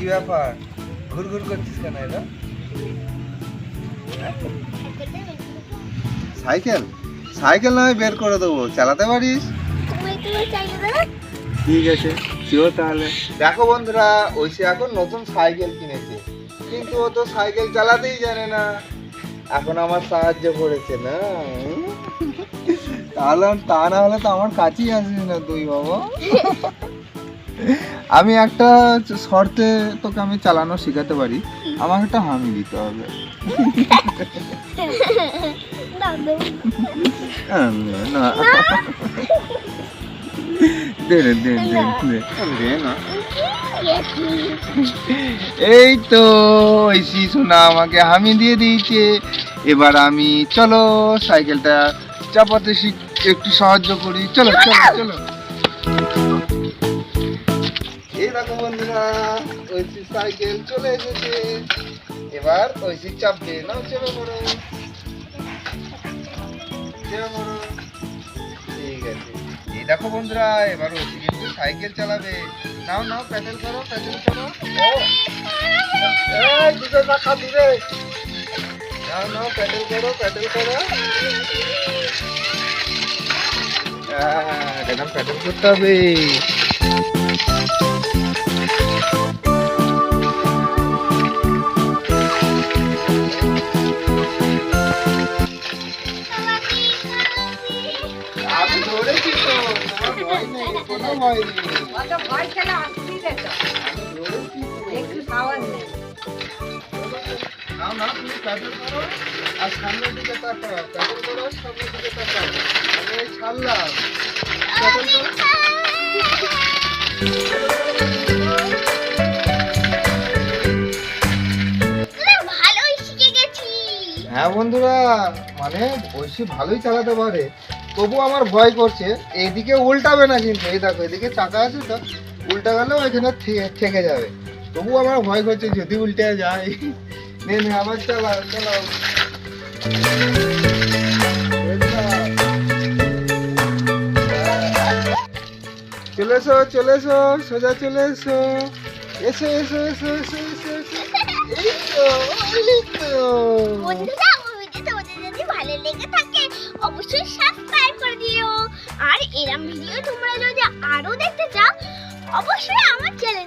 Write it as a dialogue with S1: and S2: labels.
S1: কি ব্যাপার, ঘুরঘুর করছিস কেন? এরা সাইকেল সাইকেল নয়, বের করে দেবো, চালাতে পারিস? ঠিক আছে, চলো তাহলে। দেখো বন্ধুরা, ঐশী এখন নতুন সাইকেল কিনেছে, কিন্তু ও তো সাইকেল চালাতেই জানে না। এখন আমার সাহায্য করেছে না, তাহলে তা না হলে তো আমার কাছেই আসবি না তুই বাবা। আমি একটা শর্তে তোকে আমি চালানো শেখাতে পারি, আমাকে একটা হামি দিতে হবে। না দে দে দে দে না। এই তো ঐশী সোনা আমাকে হামি দিয়ে দিয়েছে। এবার আমি চলো সাইকেলটা চাপাতে একটু সাহায্য করি। চলো চলো চলো। এই দেখো বন্ধুরা, ঐশী সাইকেল চলে এসেছে। এবার ঐশী চাপবে, নাও চেপে পড়ো, চেপে পড়ো। ঠিক আছে, এই দেখো বন্ধুরা, এবার ঐশী কিন্তু সাইকেল চালাবে। নাও নাও, প্যাডেল করো, প্যাডেল করো। এই দুটো চাকা দিবে। নাও নাও, প্যাডেল করো, প্যাডেল করো। এরকম প্যাডেল করতে হবে। আমি ধরেছি তো, তোমার ভয় নেই, কোনো ভয় নেই।
S2: ভয় খেলে অসুবিধা তো, একটু সাহস নেই।
S1: নাও নাও, তুমি প্যাডেল করো আর সামনের দিকে তাকাও, প্যাডেল করো, সামনের দিকে তাকাও। আমি এই ছাড়লাম, প্যাডেল করো। হ্যাঁ বন্ধুরা, মানে ঐশী ভালোই চালাতে পারে, তবু আমার ভয় করছে। এইদিকে উল্টাবে না কিন্তু, এই দেখো এদিকে চাকা আছে তো, উল্টা গেলেও এখানে থেকে যাবে। তবু আমার ভয় করছে যদি উল্টে যায়। নে নে, আবার চালাও চালাও। চলে এসো চলে এসো, সোজা চলে এসো। এসো এসো এসো এসো এসো এসো। এই তো এই তো।
S3: বন্ধুরা, ভিডিওটা তোমাদের যদি ভালো লেগে থাকে অবশ্যই সাবস্ক্রাইব করে দিও। আর এরকম ভিডিও তোমরা যদি আরো দেখতে চাও অবশ্যই আমার চ্যানেল